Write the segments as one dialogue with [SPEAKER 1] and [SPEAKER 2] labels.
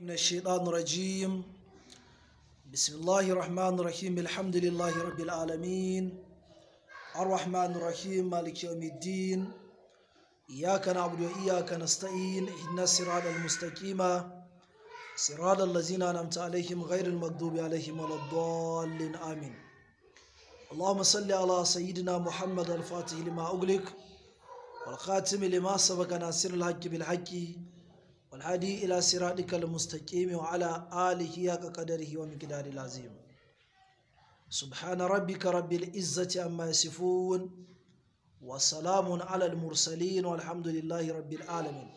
[SPEAKER 1] من الشيطان الرجيم. بسم الله الرحمن الرحيم. الحمد لله رب العالمين الرحمن الرحيم مالك يوم الدين إياك نعبد وإياك نستعين اهدنا الصراط المستقيم صراط الذين أنعمت عليهم غير المغضوب عليهم ولا الضالين آمين. اللهم صل على سيدنا محمد الفاتح لما أغلق والخاتم لما سبق ناصر الحق بالحق والهادي إلى صراطك المستقيم وعلى آله حق قدره ومقداره العظيم. سبحان ربك رب العزة عما يصفون وسلام على المرسلين والحمد لله رب العالمين.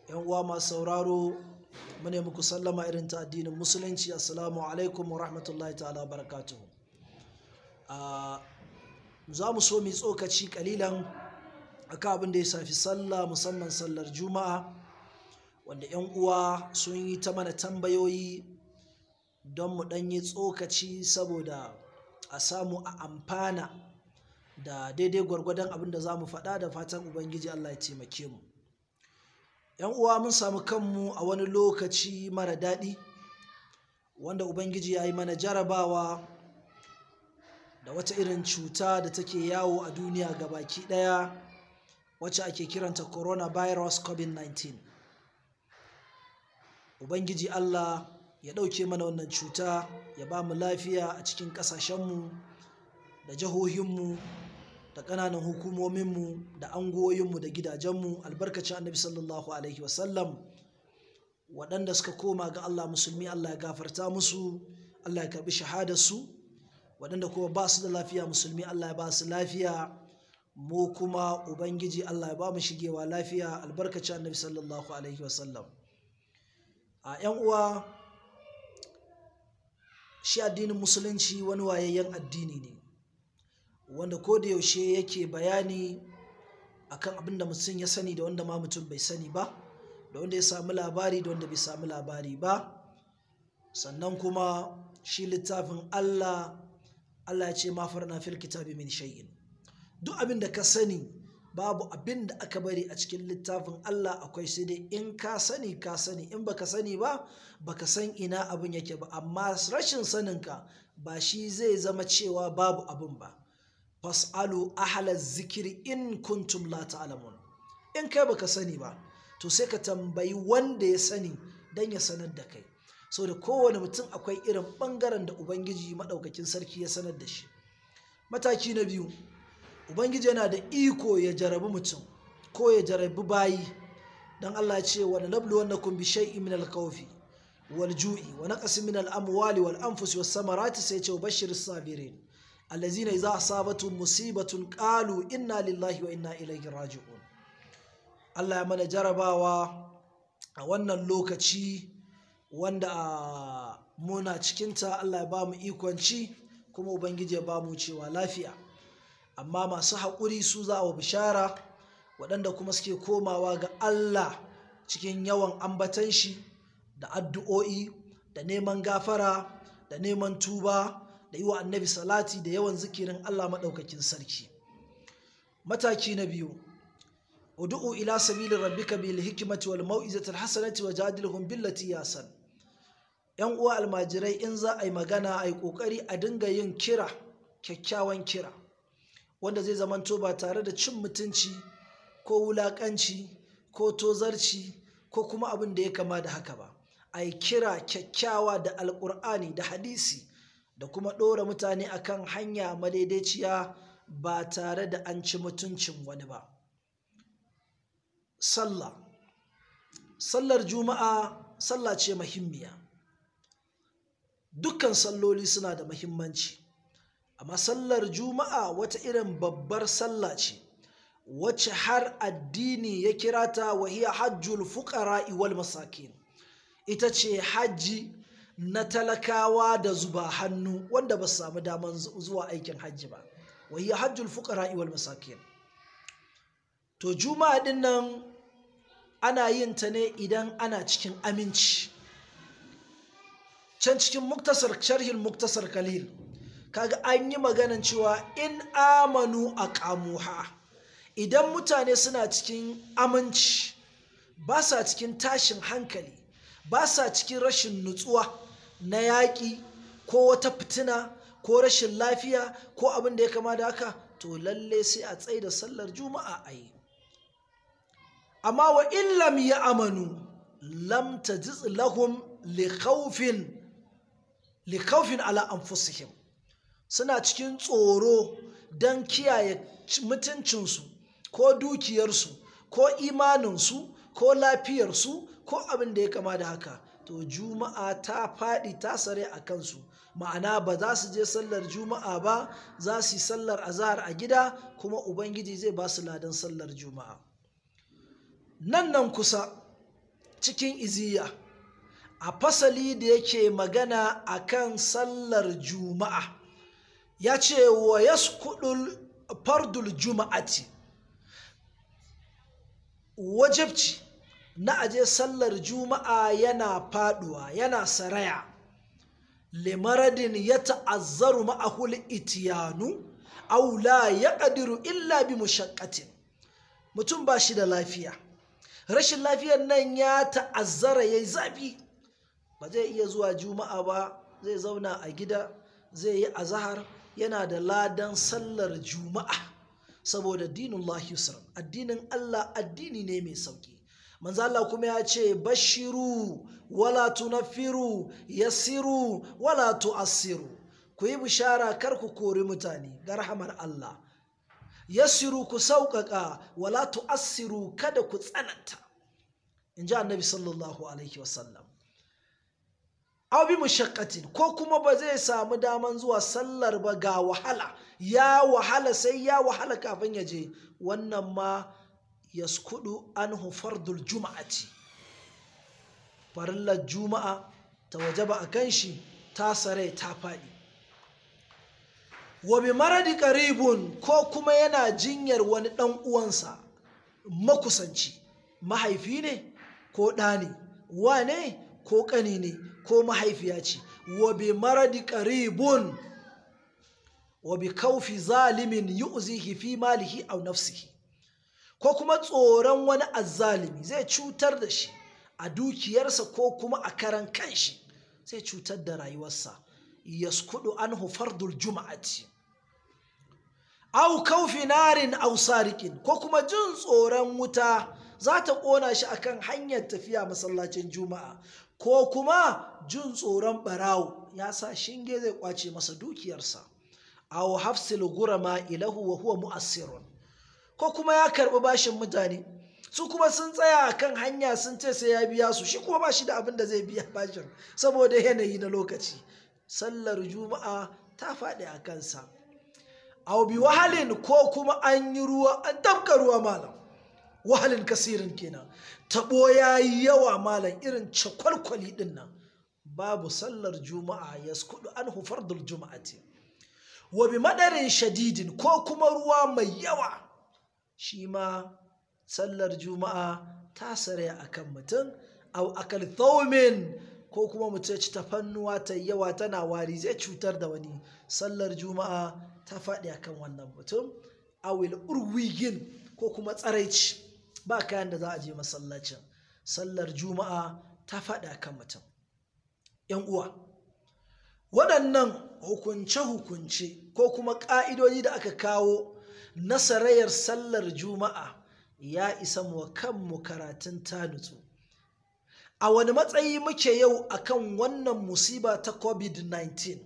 [SPEAKER 1] yan uwa masu sauraro mune muku sallama irin ta addinin musulunci. Assalamu alaikum wa rahmatullahi ta'ala barakatuhu. Za mu so mu tsokaci kalilan akan abin da ya shafi sallah, musamman sallar juma'a, wanda yan uwa sun yi ta mana tambayoyi don mu ɗanyi tsokaci saboda a samu a amfana da daidai gwargwadon abin da za mu faɗa, da fatan ubangiji Allah ya taimake mu. yan uwa, mun samu kanmu a wani lokaci mara daɗi wanda ubangiji ya yi mana jarabawa da wata irin cuta da take yawo a duniya gabaki ɗaya, wacce ake kiranta coronavirus covid-19. ubangiji Allah ya ɗauke mana wannan cuta, ya ba mu lafiya a cikin ƙasashenmu da jihohinmu da ƙananan hukumominmu da angoyinmu da gidajenmu, albarkacin annabi sallallahu alaihi wasallam. waɗanda suka koma ga Allah musulmi, Allah ya gafarta musu, Allah ya karɓi shahadarsu. waɗanda kuma ba su da lafiya musulmi, Allah ya ba su lafiya. mu kuma ubangiji Allah ya ba mu shigewa lafiya, albarkacin annabi sallallahu alaihi wasallam. a yan uwa, shi addinin musulunci wani wayayyen addini ne wanda ko da yaushe yake bayani akan abin da mutum ya sani da wanda ma mutum bai sani ba, da wanda ya sami labari da wanda bai sami labari ba. sannan kuma shi littafin Allah ya ce ma farna fil kitabi min shay'in. duk abin da ka sani, babu abin da aka bari a cikin littafin Allah akwai, sai dai in ka sani ka sani, in baka sani ba baka san ina abin yake ba. amma rashin saninka ba shi zai zama cewa babu abin ba. fas'alu ahla zikiri in kuntum la ta'lamun. in kai baka sani ba to sai ka tambayi wanda ya sani dan ya sanar da kai. so da kowane mutum akwai irin bangaren da ubangiji madaukakin sarki ya sanar da shi. mataki na biyu, ubangiji yana da iko ya jarabi mutum ko ya jarabi bayi. dan Allah ya ce wa nabluwannakum bi shay'in min al-khawfi wal ju'i wa naqsin min al-amwali wal anfusi was samarati, sai ce bashiris sabirin allazina idza asabatuhum musibatun qalu inna lillahi wa inna ilaihi raji'un. Allah ya mana jarabawa a wannan lokaci wanda muna cikinta. Allah ya ba mu ikon ci, kuma ubangiji ya ba mu cewa lafiya. amma masu haƙuri su za a bishara, waɗanda kuma suke komawa ga Allah cikin yawan ambatan shi da addu'o'i da neman gafara da neman tuba da yi wa annabi salati da yawan zikirin Allah maɗaukakin sarki. mataki na biyu, ud'u ila sabili rabbika bil hikmati wal mau'izati al hasanati wajadilhum billati yasan. yan uwa almajirai, in za a yi magana a yi ƙoƙari a dinga yin kira, kyakkyawan kira wanda zai zamanto ba tare da cin mutunci ko wulaƙanci ko tozarci ko kuma abin da ya kama da haka ba. a yi kira kyakkyawa da alƙur'ani da hadisi, da kuma ɗora mutane akan hanya madaidaiciya ba tare da an ci mutuncin wani ba. sallar juma'a sallah ce muhimmiya. dukkan salloli suna da muhimmanci, amma sallar juma'a wata irin babbar sallah ce wacce har addini ya kira ta wahiya hajjul fuqara'i wal masakin. ita ce hajji na talakawa da zuba hannu wanda ba su samu daman zuwa aikin hajji ba. wahiya hajjul fuqara'i wal masakin. to juma'a din nan ana yin ta ne idan ana cikin aminci. can cikin sharhin muktasar kalil kaga an yi maganan cewa in amanu aqamuha, idan mutane suna cikin aminci, ba sa cikin tashin hankali, ba sa cikin rashin nutsuwa na yaƙi ko wata fitina ko rashin lafiya ko abin da ya kama da haka, to lalle sai a tsaye da sallar juma'a a yi. Amma wa illam ya amanu lam tajiz lahum li khawfin ala anfusihim, suna cikin tsoro don kiyaye mutuncinsu ko dukiyarsu ko imaninsu ko lafiyarsu ko abin da ya kama da haka, to juma'a ta faɗi ta sare a kansu. Ma'ana ba za su je sallar juma'a ba, za su yi sallar azahar a gida, kuma ubangiji zai ba su ladan sallar juma'a. Nan kusa cikin iziya a fasali da yake magana akan sallar juma'a ya ce wa yasqudul fardul juma'ati, wajibci na aje sallar juma'a yana faduwa, yana saraya, limaradin ya ta'azzaru ma'ahul itiyanu aw la yaqdiru illa bi mushaqqatin. Mutum ba shi da lafiya, rashin lafiyar nan ya ta'azzara yayi zafi, ba zai iya zuwa juma'a ba, zai zauna a gida, zai yi azahar, yana da ladan sallar juma'a, saboda dinullahi yusra, addinin Allah addini ne mai sauki. Manzo Allah kuma ya ce bashiru wala tunaffiru, yassiru wala tu'assiru, ku yi bishara kar ku kori mutane ga rahamar Allah, yassiru ku sauƙaƙa, wala tu'assiru kada ku tsananta, in ji annabi sallallahu alaihi wasallam. Aw bi mushaqqatin, ko kuma ba zai samu daman zuwa sallar ba ga wahala, ya wahala sai ya wahala kafin ya je, wannan ma yaskudu anhu fardul juma'ati, farillar juma'a ta wajaba a kan shi ta sare ta faɗi. Wa bi maradi qaribun, ko kuma yana jinyar wani ɗan uwansa makusanci, mahaifi ne ko ɗa ne, wa ne ko ƙani ne ko mahaifiya ce. Wa bi maradi qaribun wa bi kaufi zalimin yu'zihi fi malihi aw nafsihi, ko kuma tsoron wani azzalimi zai cutar da shi a dukiyarsa ko kuma a karan kanshi, zai cutar da rayuwarsa, yaskudu anhu fardul juma'ati. Aw kaufi narin aw sariqin, ko kuma jin tsoron wuta za ta ƙona shi akan hanyar tafiya masallacin juma'a, ko kuma jin tsoron ɓarawo ya sa shinge zai ƙwace masa dukiyarsa. Aw hafsil gurama ilahu wa huwa mu'assirun, ko kuma ya karɓi bashin mutane, su kuma sun tsaya a kan hanya sun ce sai ya biya su, shi kuma ba shi da abin da zai biya bashin saboda yanayi na lokaci, sallar juma'a ta faɗi a kansa. Aw bi wahalin, ko kuma an yi ruwa, an tafka ruwa malam, wahalin kasirin kenan, taɓo ya yi yawa malam, irin cakwalkwali ɗin nan, babu sallar juma'a, yaskudu anhu fardul juma'ati. Wa bi madarin shadidin, ko kuma ruwa mai yawa, shi ma sallar juma'a ta sare a kan mutum. Aw akal thawmin, ko kuma mutum ci tafannuwa ta yawa tana wari zai cutar da wani, sallar juma'a ta faɗi a kan wannan mutum. Awil urwigin, ko kuma tsaraici, ba kayan da za a je masallacin, sallar juma'a ta faɗi a kan mutum. ‘Yan uwa, waɗannan hukunce-hukunce ko kuma ƙa'idodi da aka kawo na sarayar sallar juma'a ya isa mu kanmu karatun ta nutsu. A wani matsayi muke yau akan wannan musiba ta COVID-19,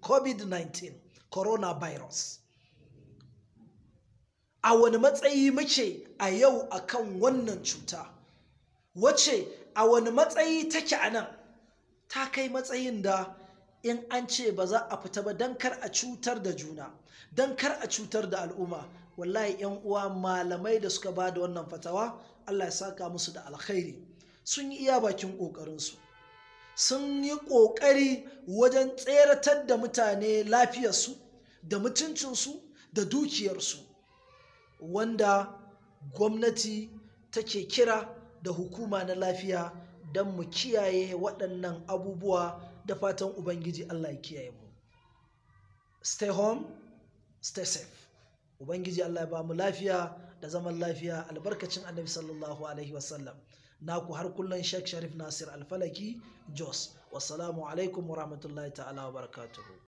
[SPEAKER 1] COVID-19, coronavirus. A wani matsayi muke a yau akan wannan cuta, wacce a wani matsayi take a nan? Ta kai matsayin da in an ce ba za a fita ba don kar a cutar da juna, don kar a cutar da al'umma, wallahi ‘yan uwa malamai da suka ba da wannan fatawa, Allah ya saka musu da alkhairi, sun yi iya bakin ƙoƙarinsu, sun yi ƙoƙari wajen tseratar da mutane lafiyarsu da mutuncinsu da dukiyarsu, wanda gwamnati take kira da hukuma na lafiya don mu kiyaye waɗannan abubuwa, da fatan Ubangiji Allah ya kiyaye mu. Stay home, stay safe. Ubangiji Allah ya ba mu lafiya, da zaman lafiya albarkacin annabi sallallahu alaihi wasallam. Naku har kullum Sheikh Sharif Nasir Alfalaki Jos. Wassalamu alaikum wa rahmatullahi ta'ala wa barakatuhu.